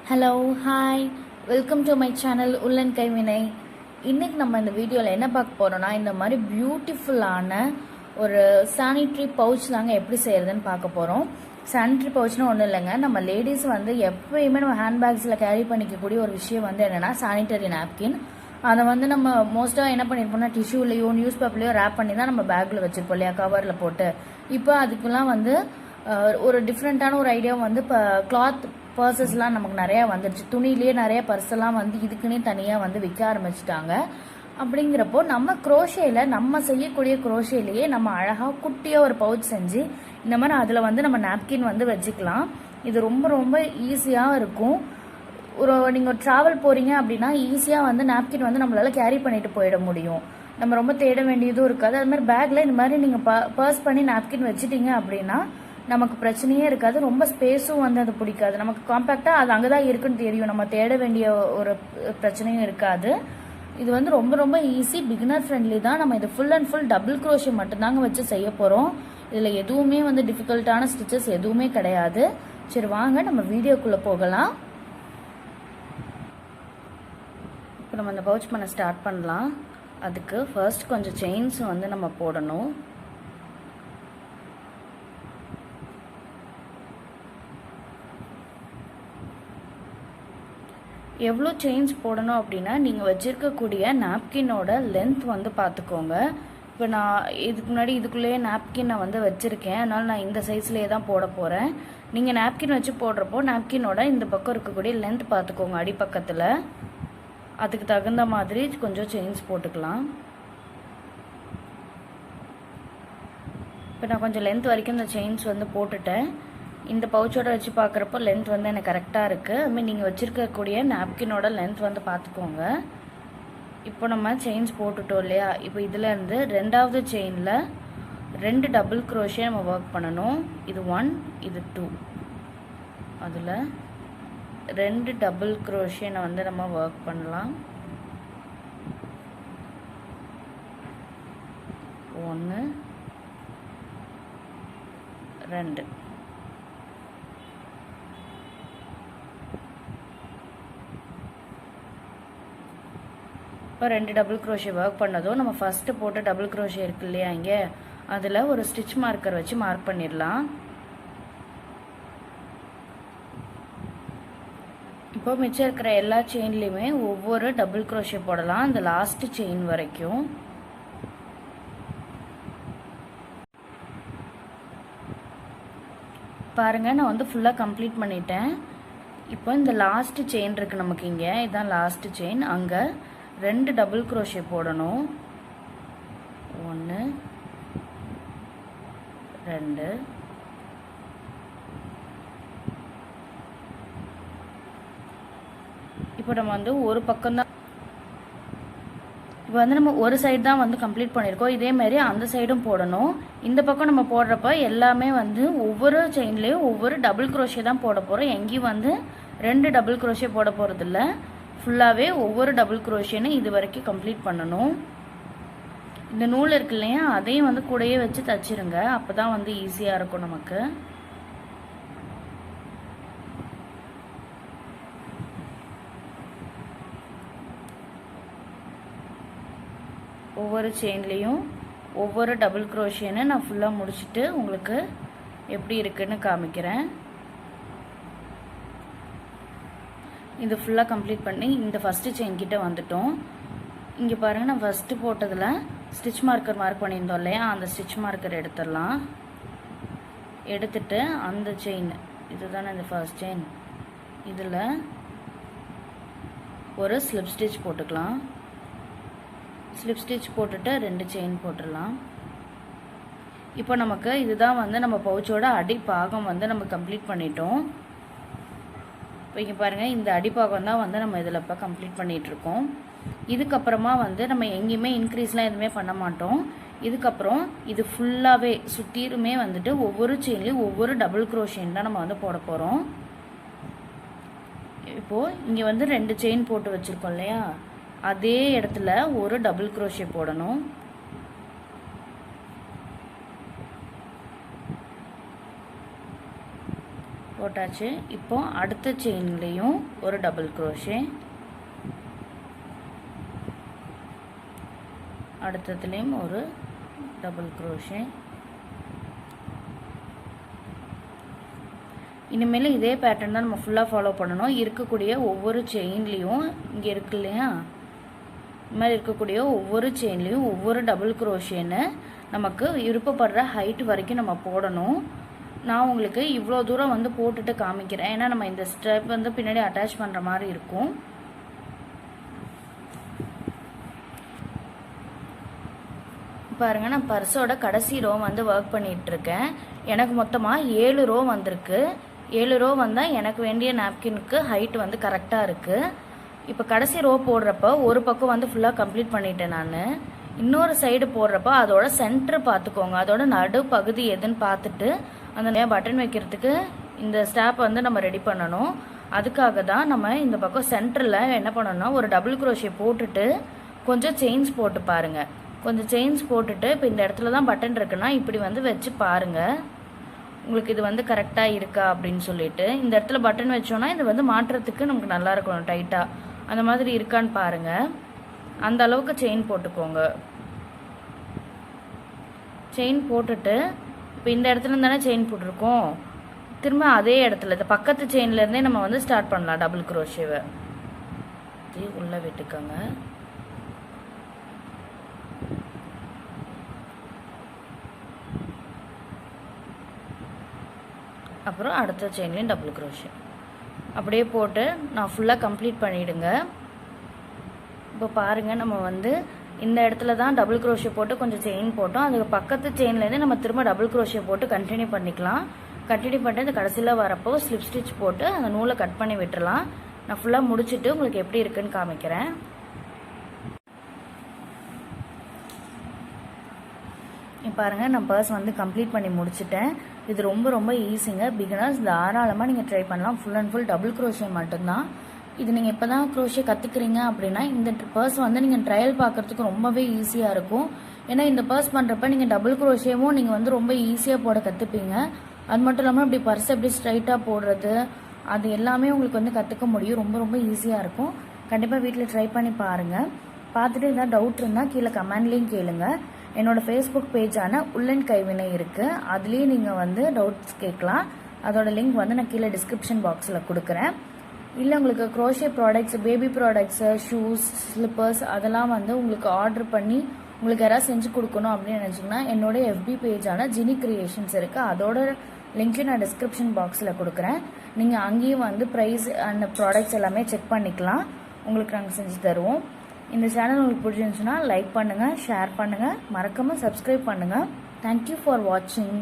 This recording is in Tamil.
Hello hi welcome to my channel உள்ளன் கைவினை. இன்றைக்கி நம்ம இந்த வீடியோவில் என்ன பார்க்க போகிறோன்னா, இந்த மாதிரி பியூட்டிஃபுல்லான ஒரு சானிட்ரி பவுச் தாங்க எப்படி செய்கிறதுன்னு பார்க்க போகிறோம். சானிட்ரி பவுச்னா ஒன்றும் இல்லைங்க, நம்ம லேடிஸ் வந்து எப்போயுமே நம்ம ஹேண்ட்பேக்ஸில் கேரி பண்ணிக்கக்கூடிய ஒரு விஷயம் வந்து என்னென்னா சானிட்டரி நாப்கின். அதை வந்து நம்ம மோஸ்ட்டாக என்ன பண்ணியிருப்போம்னா டிஷ்யூலையோ நியூஸ் பேப்பர்லையோ ரேப் பண்ணி தான் நம்ம பேக்கில் வச்சுருப்போம் இல்லையா, கவரில் போட்டு. இப்போ அதுக்கெல்லாம் வந்து ஒரு டிஃப்ரெண்ட்டான ஒரு ஐடியா வந்து இப்போ கிளாத் பர்சஸ்லாம் நமக்கு நிறையா வந்துடுச்சு. துணியிலேயே நிறைய பர்ஸெல்லாம் வந்து இதுக்குன்னே தனியாக வந்து விற்க ஆரம்பிச்சிட்டாங்க. அப்படிங்கிறப்போ நம்ம குரோஷேயில் நம்ம செய்யக்கூடிய குரோஷேலேயே நம்ம அழகாக குட்டியாக ஒரு பவுச் செஞ்சு இந்த மாதிரி அதில் வந்து நம்ம நாப்கின் வந்து வச்சுக்கலாம். இது ரொம்ப ரொம்ப ஈஸியாக இருக்கும். நீங்கள் ட்ராவல் போகிறீங்க அப்படின்னா ஈஸியாக வந்து நாப்கின் வந்து நம்மளால் கேரி பண்ணிட்டு போயிட முடியும். நம்ம ரொம்ப தேட வேண்டியதும் இருக்காது. அது மாதிரி பேக்கில் இந்த மாதிரி நீங்கள் பர்ஸ் பண்ணி நாப்கின் வச்சுட்டீங்க அப்படின்னா நமக்கு பிரச்சனையே இருக்காது. ரொம்ப ஸ்பேஸும் வந்து அது பிடிக்காது. நமக்கு காம்பேக்டாக அது அங்கே தான் இருக்குன்னு தெரியும். நம்ம தேட வேண்டிய ஒரு பிரச்சனையும் இருக்காது. இது வந்து ரொம்ப ரொம்ப ஈஸி, பிகினர் ஃப்ரெண்ட்லி தான். நம்ம இது full and full double crochet மட்டும்தாங்க வச்சு செய்ய போகிறோம். இதில் எதுவுமே வந்து டிஃபிகல்ட்டான ஸ்டிச்சஸ் எதுவுமே கிடையாது. சரி வாங்க நம்ம வீடியோக்குள்ளே போகலாம். இப்போ நம்ம இந்த பவுச் பண்ண ஸ்டார்ட் பண்ணலாம். அதுக்கு ஃபர்ஸ்ட் கொஞ்சம் செயின்ஸ் வந்து நம்ம போடணும். எவ்வளோ செயின்ஸ் போடணும் அப்படின்னா நீங்கள் வச்சுருக்கக்கூடிய நாப்கினோட லென்த் வந்து பார்த்துக்கோங்க. இப்போ நான் இதுக்கு முன்னாடி இதுக்குள்ளேயே நாப்கின் நான் வந்து வச்சுருக்கேன், அதனால் நான் இந்த சைஸ்லேயே தான் போட போகிறேன். நீங்கள் நாப்கின் வச்சு போடுறப்போ நாப்கினோட இந்த பக்கம் இருக்கக்கூடிய லென்த் பார்த்துக்கோங்க, அடிப்பக்கத்தில். அதுக்கு தகுந்த மாதிரி கொஞ்சம் செயின்ஸ் போட்டுக்கலாம். இப்போ நான் கொஞ்சம் லென்த் வரைக்கும் இந்த செயின்ஸ் வந்து போட்டுட்டேன். இந்த பவுச்சோட வச்சு பார்க்குறப்போ லென்த் வந்து எனக்கு கரெக்டாக இருக்குது. அதுமாதிரி நீங்கள் வச்சுருக்கக்கூடிய நாப்கினோட லென்த் வந்து பார்த்துக்கோங்க. இப்போ நம்ம செயின்ஸ் போட்டுட்டோம் இல்லையா, இப்போ இதிலேருந்து ரெண்டாவது செயினில் 2 டபுள் க்ரோஷே நம்ம ஒர்க் பண்ணணும். இது 1, இது 2. அதில் 2 டபுள் க்ரோஷே வந்து நம்ம ஒர்க் பண்ணலாம். 1 2. இப்போ 2 டபுள் க்ரோஷே ஒர்க் பண்ணதும் நம்ம ஃபஸ்ட்டு போட்ட டபுள் க்ரோஷே இருக்கு இல்லையா, இங்கே அதில் ஒரு ஸ்டிச் மார்க்கர் வச்சு மார்க் பண்ணிடலாம். இப்போ மிச்சம் இருக்கிற எல்லா செயின்லேயுமே ஒவ்வொரு டபுள் க்ரோஷே போடலாம், இந்த லாஸ்ட் செயின் வரைக்கும். பாருங்கள், நான் வந்து ஃபுல்லாக கம்ப்ளீட் பண்ணிட்டேன். இப்போ இந்த லாஸ்ட் செயின் இருக்குது நமக்கு, இங்கே இதுதான் லாஸ்ட் செயின். அங்கே 2 டபுள் க்ரோஷே போடணும். 1 2. இப்போ நம்ம வந்து ஒரு பக்கம் தான், இப்போ வந்து நம்ம ஒரு சைடு தான் வந்து கம்ப்ளீட் பண்ணியிருக்கோம். இதேமாரி அந்த சைடும் போடணும். இந்த பக்கம் நம்ம போடுறப்ப எல்லாமே வந்து ஒவ்வொரு செயின்லேயும் ஒவ்வொரு டபுள் க்ரோஷே தான் போட போகிறோம். எங்கேயும் வந்து 2 டபுள் க்ரோஷே போட போகிறதில்ல. ஃபுல்லாகவே ஒவ்வொரு டபுள் க்ரோஷேன்னு இது வரைக்கும் கம்ப்ளீட் பண்ணணும். இந்த நூல் இருக்கு இல்லையா, அதையும் வந்து கூடயே வச்சு தச்சிருங்க, அப்போ தான் வந்து ஈஸியாக இருக்கும் நமக்கு. ஒவ்வொரு செயின்லேயும் ஒவ்வொரு டபுள் க்ரோஷேன்னு நான் ஃபுல்லாக முடிச்சுட்டு உங்களுக்கு எப்படி இருக்குன்னு காமிக்கிறேன். இது ஃபுல்லாக கம்ப்ளீட் பண்ணி இந்த ஃபஸ்ட்டு செயின் கிட்ட வந்துட்டோம். இங்கே பாருங்கள், நான் ஃபஸ்ட்டு போட்டதில் ஸ்டிச் மார்க்கர் மார்க் பண்ணியிருந்தோம் இல்லையா, அந்த ஸ்டிச் மார்க்கர் எடுத்துடலாம். எடுத்துட்டு அந்த செயின் இதுதானே இந்த ஃபர்ஸ்ட் செயின், இதில் ஒரு ஸ்லிப் ஸ்டிச் போட்டுக்கலாம். ஸ்லிப் ஸ்டிச் போட்டுட்டு 2 செயின் போட்டுடலாம். இப்போ நமக்கு இதுதான் வந்து நம்ம பவுச்சோட அடிப்பாகம் வந்து நம்ம கம்ப்ளீட் பண்ணிட்டோம். இப்போ இங்கே பாருங்கள், இந்த அடிப்பாகம் தான் வந்து நம்ம இதில் இப்போ கம்ப்ளீட் பண்ணிகிட்ருக்கோம். இதுக்கப்புறமா வந்து நம்ம எங்கேயுமே இன்க்ரீஸ்லாம் எதுவுமே பண்ண மாட்டோம். இதுக்கப்புறம் இது ஃபுல்லாகவே சுற்றிலுமே வந்துட்டு ஒவ்வொரு செயின்லேயும் ஒவ்வொரு டபுள் க்ரோஷேன் தான் நம்ம வந்து போட போகிறோம். இப்போது இங்கே வந்து 2 செயின் போட்டு வச்சுருக்கோம் இல்லையா, அதே இடத்துல ஒரு டபுள் க்ரோஷே போடணும். போட்டாச்சு. இப்போ அடுத்த செயின்லேயும் ஒரு டபுள் க்ரோஷே, அடுத்ததுலேயும் ஒரு டபுள் க்ரோஷே. இனிமேல் இதே பேட்டர்ன் தான் நம்ம ஃபுல்லாக ஃபாலோ பண்ணணும். இருக்கக்கூடிய ஒவ்வொரு செயின்லேயும் இங்கே இருக்கு இல்லையா, இந்த மாதிரி இருக்கக்கூடிய ஒவ்வொரு செயின்லேயும் ஒவ்வொரு டபுள் க்ரோஷேன்னு நமக்கு விருப்பப்படுற ஹைட் வரைக்கும் நம்ம போடணும். நான் உங்களுக்கு இவ்வளோ தூரம் வந்து போட்டுட்டு காமிக்கிறேன். ஏன்னா நம்ம இந்த ஸ்டெப் வந்து பின்னாடி அட்டாச் பண்ணுற மாதிரி இருக்கும். பாருங்கள், நான் பர்ஸோட கடைசி ரோ வந்து ஒர்க் பண்ணிகிட்ருக்கேன். எனக்கு மொத்தமாக 7 ரோ வந்திருக்கு. 7 ரோ வந்தால் எனக்கு வேண்டிய நாப்கினுக்கு ஹைட் வந்து கரெக்டாக இருக்குது. இப்போ கடைசி ரோ போடுறப்போ ஒரு பக்கம் வந்து ஃபுல்லாக கம்ப்ளீட் பண்ணிட்டேன் நான். இன்னொரு சைடு போடுறப்போ அதோட சென்டர் பார்த்துக்கோங்க, அதோட நடு பகுதி எதுன்னு பார்த்துட்டு அந்த பட்டன் வைக்கிறதுக்கு இந்த ஸ்டாப் வந்து நம்ம ரெடி பண்ணணும். அதுக்காக தான் நம்ம இந்த பக்கம் சென்டரில் என்ன பண்ணணும்னா ஒரு டபுள் க்ரோஷே போட்டுட்டு கொஞ்சம் செயின்ஸ் போட்டு பாருங்கள். கொஞ்சம் செயின்ஸ் போட்டுட்டு இப்போ இந்த இடத்துல தான் பட்டன் இருக்குன்னா இப்படி வந்து வச்சு பாருங்கள் உங்களுக்கு இது வந்து கரெக்டாக இருக்கா அப்படின்னு சொல்லிட்டு. இந்த இடத்துல பட்டன் வச்சோன்னா இது வந்து மாட்டுறதுக்கு நமக்கு நல்லா இருக்கணும், டைட்டாக அந்த மாதிரி இருக்கான்னு பாருங்கள். அந்த அளவுக்கு செயின் போட்டுக்கோங்க. செயின் போட்டுட்டு இப்போ இந்த இடத்துல தானே செயின் போட்டிருக்கோம், திரும்ப அதே இடத்துல இந்த பக்கத்து செயின்லேருந்தே நம்ம வந்து ஸ்டார்ட் பண்ணலாம் டபுள் க்ரோஷேவை. உள்ளே விட்டுக்கோங்க. அப்புறம் அடுத்த செயின்லேயும் டபுள் க்ரோஷே அப்படியே போட்டு நான் ஃபுல்லாக கம்ப்ளீட் பண்ணிவிடுங்க. இப்போ பாருங்கள், நம்ம வந்து இந்த இடத்துல தான் டபுள் க்ரோஷே போட்டு கொஞ்சம் செயின் போட்டோம். அதுக்கு பக்கத்து செயின்லேருந்து நம்ம திரும்ப டபுள் க்ரோஷே போட்டு கண்டினியூ பண்ணிக்கலாம். கண்டினியூ பண்ணிட்டு இந்த கடைசியில் வரப்போ ஸ்லிப் ஸ்டிச் போட்டு அந்த நூலை கட் பண்ணி விட்டுறலாம். நான் ஃபுல்லாக முடிச்சுட்டு உங்களுக்கு எப்படி இருக்குன்னு காமிக்கிறேன். பாருங்கள், நான் பர்ஸ் வந்து கம்ப்ளீட் பண்ணி முடிச்சுட்டேன். இது ரொம்ப ரொம்ப ஈஸிங்க. பிகினர்ஸ் தாராளமாக நீங்கள் ட்ரை பண்ணலாம். Full and full double crochet மட்டும்தான். இது நீங்கள் இப்போ தான் க்ரோஷே கற்றுக்குறீங்க அப்படின்னா இந்த பர்ஸ் வந்து நீங்கள் ட்ரையல் பார்க்குறதுக்கு ரொம்பவே ஈஸியாக இருக்கும். ஏன்னா இந்த பர்ஸ் பண்ணுறப்ப நீங்கள் டபுள் க்ரோஷேவும் நீங்கள் வந்து ரொம்ப ஈஸியாக போட கற்றுப்பீங்க. அது மட்டும் இல்லாமல் இப்படி பர்ஸ் எப்படி ஸ்ட்ரைட்டாக போடுறது அது எல்லாமே உங்களுக்கு வந்து கற்றுக்க முடியும். ரொம்ப ரொம்ப ஈஸியாக இருக்கும். கண்டிப்பாக வீட்டில் ட்ரை பண்ணி பாருங்கள். பார்த்துட்டு ஏதாவது டவுட் இருந்தால் கீழே கமெண்ட்லேயும் கேளுங்க. என்னோட ஃபேஸ்புக் பேஜான உள்ளன் கைவினை இருக்குது, அதுலேயும் நீங்கள் வந்து டவுட்ஸ் கேட்கலாம். அதோட லிங்க் வந்து நான் கீழே டிஸ்கிரிப்ஷன் பாக்ஸில் கொடுக்குறேன். இல்லை உங்களுக்கு crochet products, baby products, shoes, slippers அதெல்லாம் வந்து உங்களுக்கு ஆர்டர் பண்ணி உங்களுக்கு யாராவது செஞ்சு கொடுக்கணும் அப்படின்னு நினச்சிங்கன்னா என்னோட FB பேஜான ஜினி கிரியேஷன்ஸ் இருக்குது, அதோட லிங்க்கையும் நான் டிஸ்கிரிப்ஷன் பாக்ஸில் கொடுக்குறேன். நீங்கள் அங்கேயும் வந்து ப்ரைஸ் அண்ட் ப்ராடக்ட்ஸ் எல்லாமே செக் பண்ணிக்கலாம். உங்களுக்கு நாங்கள் செஞ்சு தருவோம். இந்த சேனல் உங்களுக்கு பிடிச்சிருந்துச்சுன்னா லைக் பண்ணுங்கள், ஷேர் பண்ணுங்கள், மறக்காமல் சப்ஸ்கிரைப் பண்ணுங்கள். தேங்க்யூ ஃபார் வாட்சிங்.